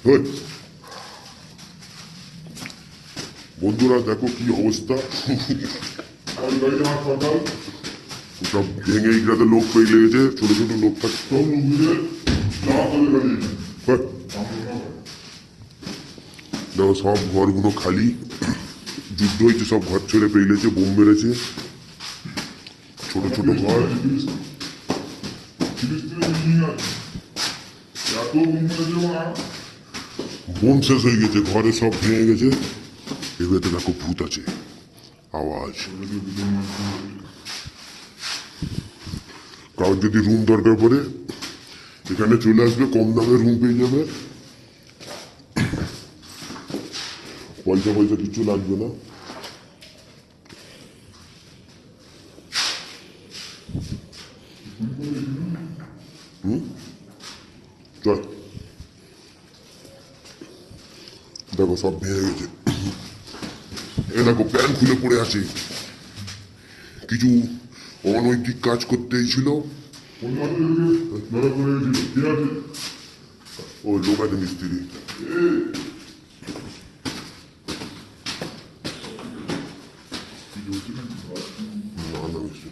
হেই, বন্ধুরা দেখো কি অবস্থা। সব ভেঙে এইগুলাতে লোক পেয়ে লেগেছে, ছোট ছোট লোক থাকতো। দেখো সব ঘরগুলো খালি, যুদ্ধ হয়েছে, সব ঘর ছেড়ে পেয়েছে, বোম মেরেছে, ছোট ছোট ঘর। বোম শেষ হয়ে গেছে, ঘরে সব ভেঙে গেছে। এবারে দেখো ভূত আছে, আওয়াজ। কারোর যদি রুম দরকার পড়ে এখানে চলে আসবে, কম দামে রুম পেয়ে যাবে, পয়সা পয়সা কিছু লাগবে না। চল, দেখো সব ভেঙে গেছে। এ দেখো প্যান্ট খুলে পড়ে আছে, কিছু অনৈতিক কাজ করতেই ছিল। ও লোক আছে মিস্ত্রি। না না মিস্ত্রি